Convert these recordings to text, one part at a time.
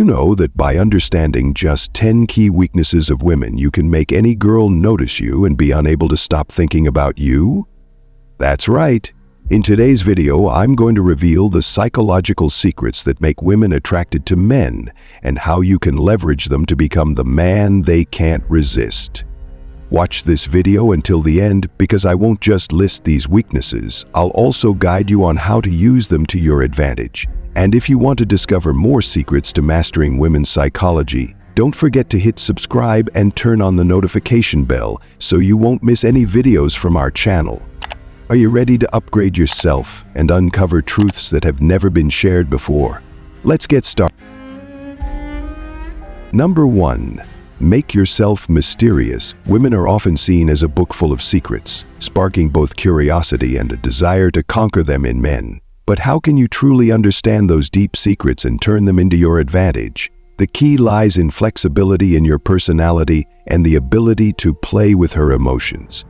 you know that by understanding just 10 key weaknesses of women, you can make any girl notice you and be unable to stop thinking about you? That's right. In today's video, I'm going to reveal the psychological secrets that make women attracted to men and how you can leverage them to become the man they can't resist. Watch this video until the end because I won't just list these weaknesses, I'll also guide you on how to use them to your advantage. And if you want to discover more secrets to mastering women's psychology, don't forget to hit subscribe and turn on the notification bell so you won't miss any videos from our channel. Are you ready to upgrade yourself and uncover truths that have never been shared before? Let's get started. Number 1. Make yourself mysterious. Women are often seen as a book full of secrets, sparking both curiosity and a desire to conquer them in men. But how can you truly understand those deep secrets and turn them into your advantage? The key lies in flexibility in your personality and the ability to play with her emotions.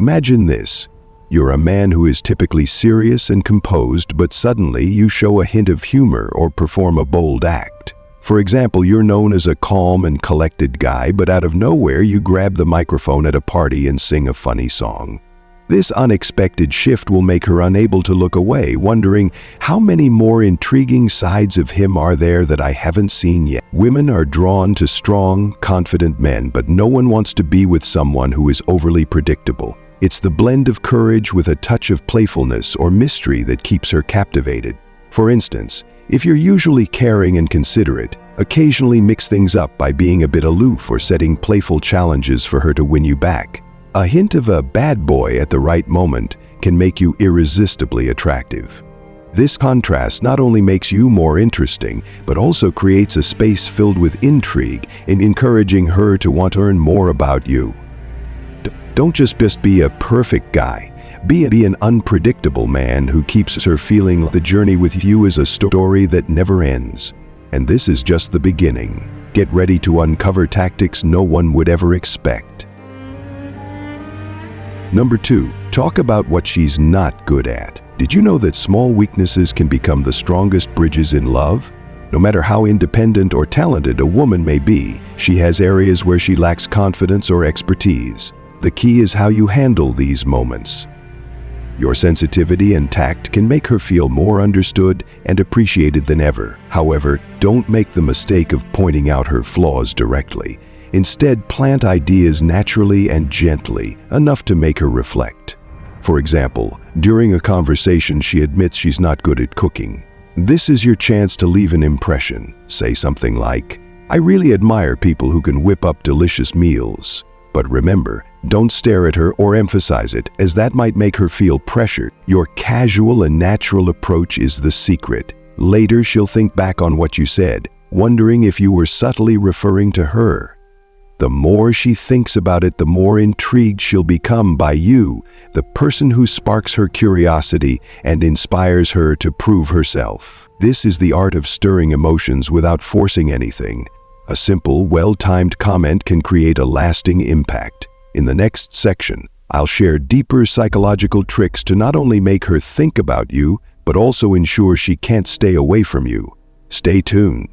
Imagine this. You're a man who is typically serious and composed, but suddenly you show a hint of humor or perform a bold act. For example, you're known as a calm and collected guy, but out of nowhere you grab the microphone at a party and sing a funny song. This unexpected shift will make her unable to look away, wondering, how many more intriguing sides of him are there that I haven't seen yet? Women are drawn to strong, confident men, but no one wants to be with someone who is overly predictable. It's the blend of courage with a touch of playfulness or mystery that keeps her captivated. For instance, if you're usually caring and considerate, occasionally mix things up by being a bit aloof or setting playful challenges for her to win you back. A hint of a bad boy at the right moment can make you irresistibly attractive. This contrast not only makes you more interesting, but also creates a space filled with intrigue in encouraging her to want to learn more about you. Don't just be a perfect guy. Be an unpredictable man who keeps her feeling the journey with you is a story that never ends. And this is just the beginning. Get ready to uncover tactics no one would ever expect. Number 2. Talk about what she's not good at. Did you know that small weaknesses can become the strongest bridges in love? No matter how independent or talented a woman may be, she has areas where she lacks confidence or expertise. The key is how you handle these moments. Your sensitivity and tact can make her feel more understood and appreciated than ever. However, don't make the mistake of pointing out her flaws directly. Instead, plant ideas naturally and gently, enough to make her reflect. For example, during a conversation she admits she's not good at cooking. This is your chance to leave an impression. Say something like, "I really admire people who can whip up delicious meals." But remember, don't stare at her or emphasize it, as that might make her feel pressured. Your casual and natural approach is the secret. Later, she'll think back on what you said, wondering if you were subtly referring to her. The more she thinks about it, the more intrigued she'll become by you, the person who sparks her curiosity and inspires her to prove herself. This is the art of stirring emotions without forcing anything. A simple, well-timed comment can create a lasting impact. In the next section, I'll share deeper psychological tricks to not only make her think about you, but also ensure she can't stay away from you. Stay tuned.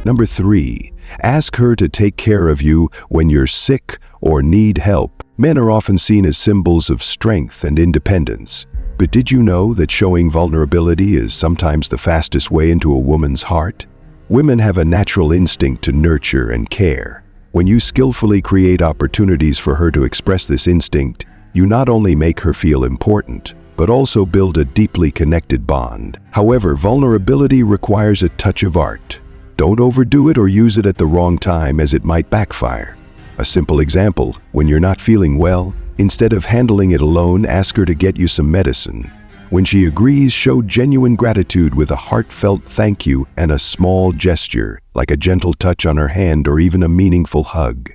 Number 3. Ask her to take care of you when you're sick or need help. Men are often seen as symbols of strength and independence. But did you know that showing vulnerability is sometimes the fastest way into a woman's heart? Women have a natural instinct to nurture and care. When you skillfully create opportunities for her to express this instinct, you not only make her feel important, but also build a deeply connected bond. However, vulnerability requires a touch of art. Don't overdo it or use it at the wrong time, as it might backfire. A simple example, when you're not feeling well, instead of handling it alone, ask her to get you some medicine. When she agrees, show genuine gratitude with a heartfelt thank you and a small gesture, like a gentle touch on her hand or even a meaningful hug.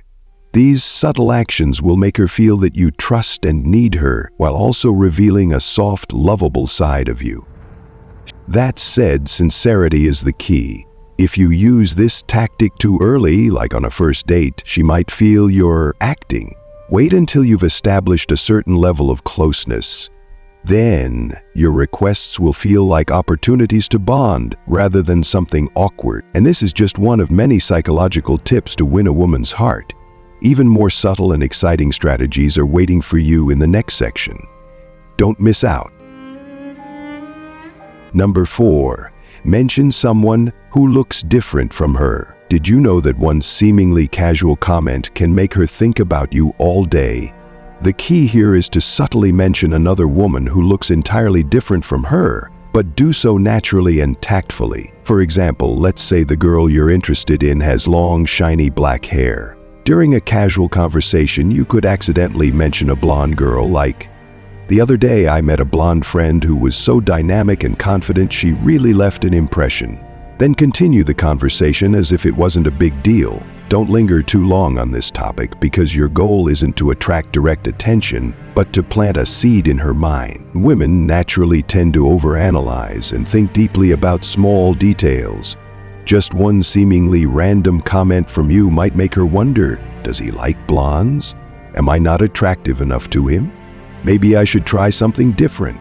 These subtle actions will make her feel that you trust and need her, while also revealing a soft, lovable side of you. That said, sincerity is the key. If you use this tactic too early, like on a first date, she might feel you're acting. Wait until you've established a certain level of closeness. Then, your requests will feel like opportunities to bond rather than something awkward. And this is just one of many psychological tips to win a woman's heart. Even more subtle and exciting strategies are waiting for you in the next section. Don't miss out. Number 4. Mention someone who looks different from her. Did you know that one seemingly casual comment can make her think about you all day? The key here is to subtly mention another woman who looks entirely different from her, but do so naturally and tactfully. For example, let's say the girl you're interested in has long, shiny black hair. During a casual conversation, you could accidentally mention a blonde girl like, "The other day I met a blonde friend who was so dynamic and confident she really left an impression." Then continue the conversation as if it wasn't a big deal. Don't linger too long on this topic because your goal isn't to attract direct attention, but to plant a seed in her mind. Women naturally tend to overanalyze and think deeply about small details. Just one seemingly random comment from you might make her wonder, does he like blondes? Am I not attractive enough to him? Maybe I should try something different.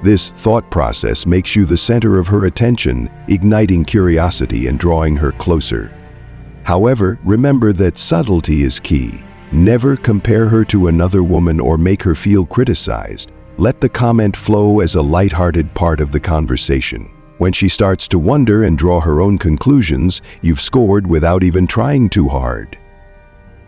This thought process makes you the center of her attention, igniting curiosity and drawing her closer. However, remember that subtlety is key. Never compare her to another woman or make her feel criticized. Let the comment flow as a lighthearted part of the conversation. When she starts to wonder and draw her own conclusions, you've scored without even trying too hard.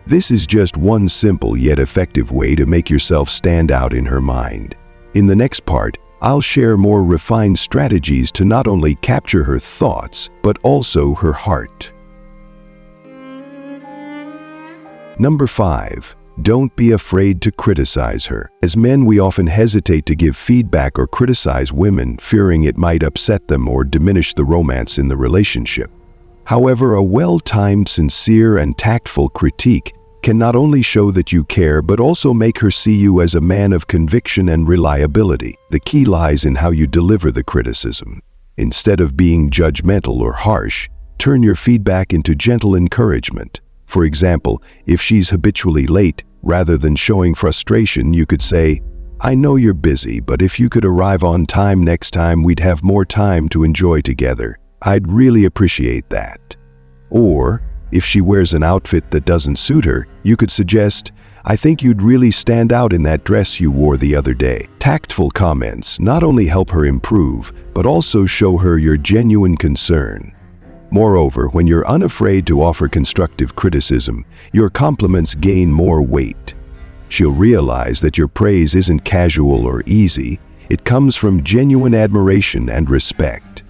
This is just one simple yet effective way to make yourself stand out in her mind. In the next part, I'll share more refined strategies to not only capture her thoughts, but also her heart. Number 5. Don't be afraid to criticize her. As men, we often hesitate to give feedback or criticize women, fearing it might upset them or diminish the romance in the relationship. However, a well-timed, sincere, and tactful critique can not only show that you care, but also make her see you as a man of conviction and reliability. The key lies in how you deliver the criticism. Instead of being judgmental or harsh, turn your feedback into gentle encouragement. For example, if she's habitually late, rather than showing frustration, you could say, "I know you're busy, but if you could arrive on time next time, we'd have more time to enjoy together. I'd really appreciate that." Or, if she wears an outfit that doesn't suit her, you could suggest, "I think you'd really stand out in that dress you wore the other day." Tactful comments not only help her improve, but also show her your genuine concern. Moreover, when you're unafraid to offer constructive criticism, your compliments gain more weight. She'll realize that your praise isn't casual or easy. It comes from genuine admiration and respect.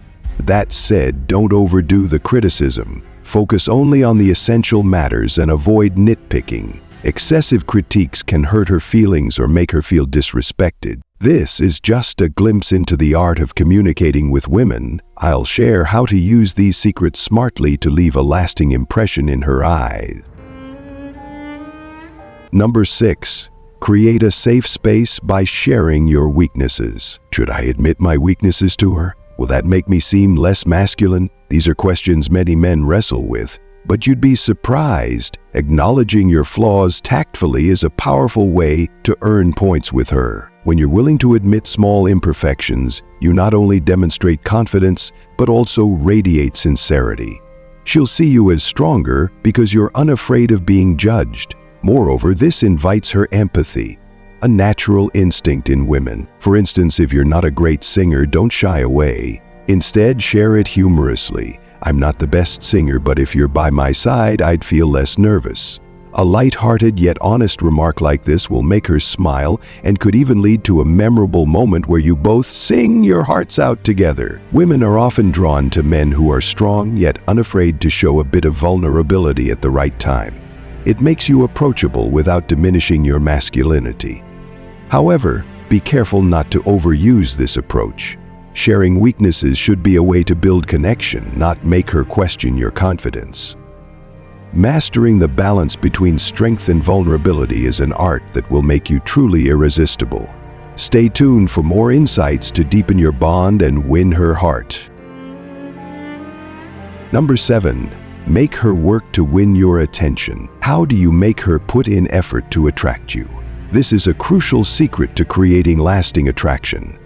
That said, don't overdo the criticism. Focus only on the essential matters and avoid nitpicking. Excessive critiques can hurt her feelings or make her feel disrespected. This is just a glimpse into the art of communicating with women. I'll share how to use these secrets smartly to leave a lasting impression in her eyes. Number 6. Create a safe space by sharing your weaknesses. Should I admit my weaknesses to her? Will that make me seem less masculine? These are questions many men wrestle with. But you'd be surprised. Acknowledging your flaws tactfully is a powerful way to earn points with her. When you're willing to admit small imperfections, you not only demonstrate confidence, but also radiate sincerity. She'll see you as stronger because you're unafraid of being judged. Moreover, this invites her empathy, a natural instinct in women. For instance, if you're not a great singer, don't shy away. Instead, share it humorously. "I'm not the best singer, but if you're by my side, I'd feel less nervous." A light-hearted yet honest remark like this will make her smile and could even lead to a memorable moment where you both sing your hearts out together. Women are often drawn to men who are strong yet unafraid to show a bit of vulnerability at the right time. It makes you approachable without diminishing your masculinity. However, be careful not to overuse this approach. Sharing weaknesses should be a way to build connection, not make her question your confidence. Mastering the balance between strength and vulnerability is an art that will make you truly irresistible. Stay tuned for more insights to deepen your bond and win her heart. Number 7. Make her work to win your attention. How do you make her put in effort to attract you? This is a crucial secret to creating lasting attraction.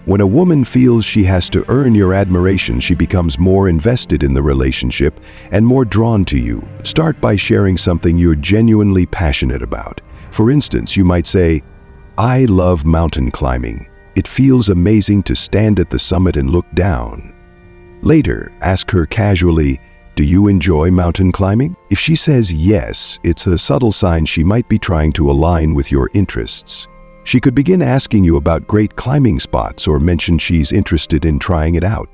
When a woman feels she has to earn your admiration, she becomes more invested in the relationship and more drawn to you. Start by sharing something you're genuinely passionate about. For instance, you might say, "I love mountain climbing. It feels amazing to stand at the summit and look down." Later, ask her casually, "Do you enjoy mountain climbing?" If she says yes, it's a subtle sign she might be trying to align with your interests. She could begin asking you about great climbing spots or mention she's interested in trying it out.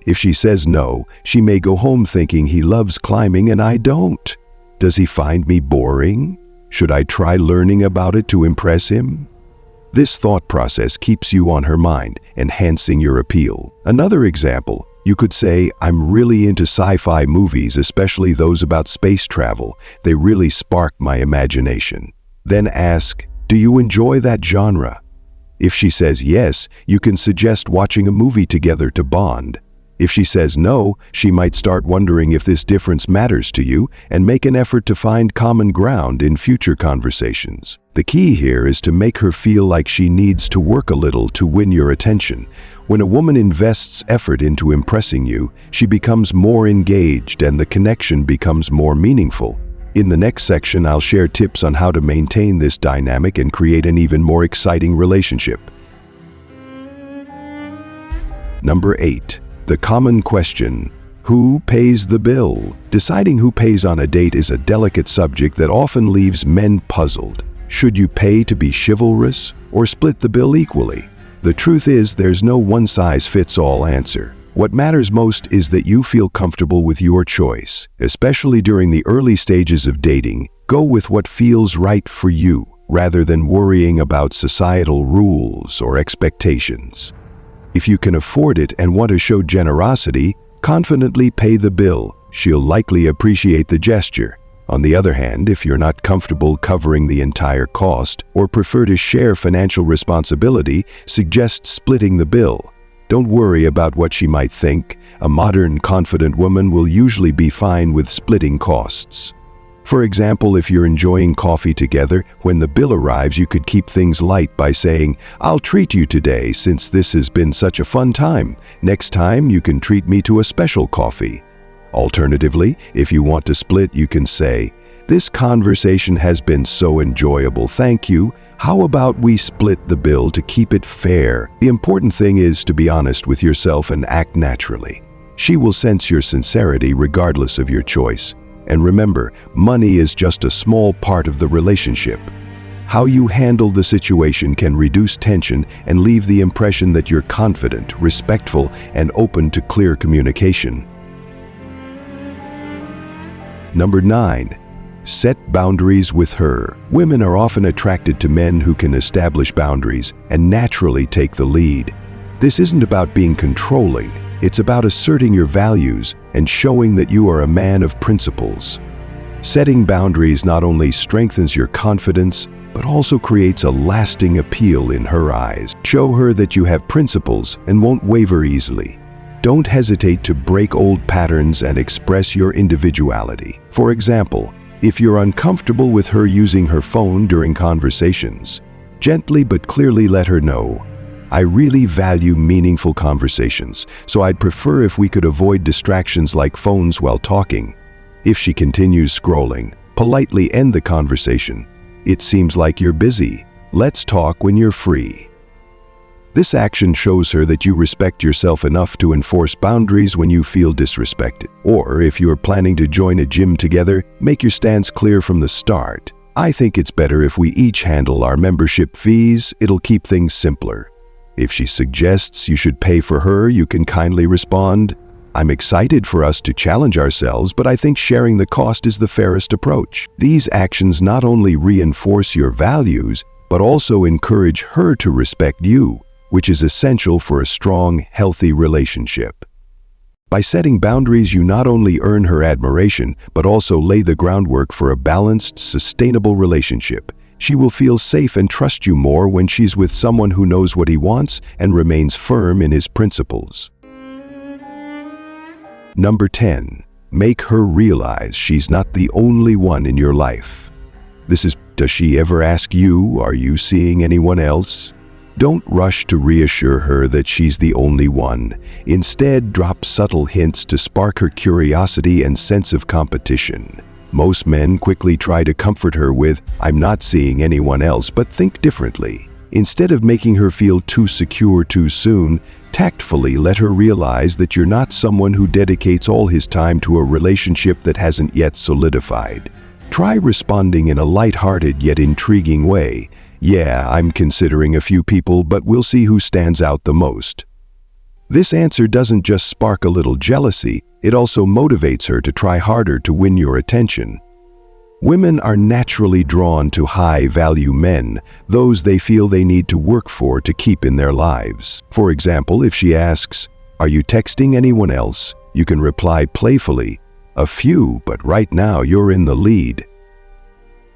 If she says no, she may go home thinking, "He loves climbing and I don't. Does he find me boring? Should I try learning about it to impress him?" This thought process keeps you on her mind, enhancing your appeal. Another example, you could say, "I'm really into sci-fi movies, especially those about space travel. They really spark my imagination." Then ask, "Do you enjoy that genre?" If she says yes, you can suggest watching a movie together to bond. If she says no, she might start wondering if this difference matters to you and make an effort to find common ground in future conversations. The key here is to make her feel like she needs to work a little to win your attention. When a woman invests effort into impressing you, she becomes more engaged and the connection becomes more meaningful. In the next section, I'll share tips on how to maintain this dynamic and create an even more exciting relationship. Number 8. The common question: who pays the bill? Deciding who pays on a date is a delicate subject that often leaves men puzzled. Should you pay to be chivalrous or split the bill equally? The truth is, there's no one-size-fits-all answer. What matters most is that you feel comfortable with your choice. Especially during the early stages of dating, go with what feels right for you, rather than worrying about societal rules or expectations. If you can afford it and want to show generosity, confidently pay the bill. She'll likely appreciate the gesture. On the other hand, if you're not comfortable covering the entire cost or prefer to share financial responsibility, suggest splitting the bill. Don't worry about what she might think. A modern, confident woman will usually be fine with splitting costs. For example, if you're enjoying coffee together, when the bill arrives, you could keep things light by saying, "I'll treat you today since this has been such a fun time. Next time, you can treat me to a special coffee." Alternatively, if you want to split, you can say, "This conversation has been so enjoyable, thank you. How about we split the bill to keep it fair?" The important thing is to be honest with yourself and act naturally. She will sense your sincerity regardless of your choice. And remember, money is just a small part of the relationship. How you handle the situation can reduce tension and leave the impression that you're confident, respectful, and open to clear communication. Number 9. Set boundaries with her. Women are often attracted to men who can establish boundaries and naturally take the lead. This isn't about being controlling. It's about asserting your values and showing that you are a man of principles. Setting boundaries not only strengthens your confidence, but also creates a lasting appeal in her eyes. Show her that you have principles and won't waver easily. Don't hesitate to break old patterns and express your individuality. For example, if you're uncomfortable with her using her phone during conversations, gently but clearly let her know, "I really value meaningful conversations, so I'd prefer if we could avoid distractions like phones while talking." If she continues scrolling, politely end the conversation. "It seems like you're busy. Let's talk when you're free." This action shows her that you respect yourself enough to enforce boundaries when you feel disrespected. Or if you're planning to join a gym together, make your stance clear from the start. "I think it's better if we each handle our membership fees. It'll keep things simpler." If she suggests you should pay for her, you can kindly respond, "I'm excited for us to challenge ourselves, but I think sharing the cost is the fairest approach." These actions not only reinforce your values, but also encourage her to respect you, which is essential for a strong, healthy relationship. By setting boundaries, you not only earn her admiration, but also lay the groundwork for a balanced, sustainable relationship. She will feel safe and trust you more when she's with someone who knows what he wants and remains firm in his principles. Number 10. Make her realize she's not the only one in your life. This is Does she ever ask you, are you seeing anyone else? Don't rush to reassure her that she's the only one. Instead, drop subtle hints to spark her curiosity and sense of competition. Most men quickly try to comfort her with, I'm not seeing anyone else, but think differently. Instead of making her feel too secure too soon, tactfully let her realize that you're not someone who dedicates all his time to a relationship that hasn't yet solidified. Try responding in a light-hearted yet intriguing way. Yeah, I'm considering a few people, but we'll see who stands out the most. This answer doesn't just spark a little jealousy, it also motivates her to try harder to win your attention. Women are naturally drawn to high-value men, those they feel they need to work for to keep in their lives. For example, if she asks, "Are you texting anyone else?" you can reply playfully, "A few, but right now you're in the lead."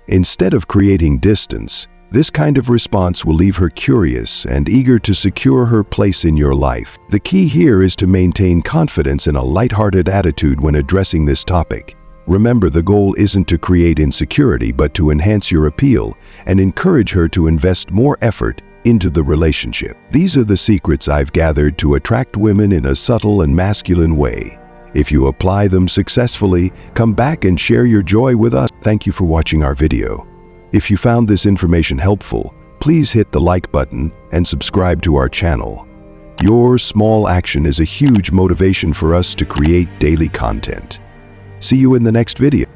Instead of creating distance, this kind of response will leave her curious and eager to secure her place in your life. The key here is to maintain confidence and a lighthearted attitude when addressing this topic. Remember, the goal isn't to create insecurity, but to enhance your appeal and encourage her to invest more effort into the relationship. These are the secrets I've gathered to attract women in a subtle and masculine way. If you apply them successfully, come back and share your joy with us. Thank you for watching our video. If you found this information helpful, please hit the like button and subscribe to our channel. Your small action is a huge motivation for us to create daily content. See you in the next video.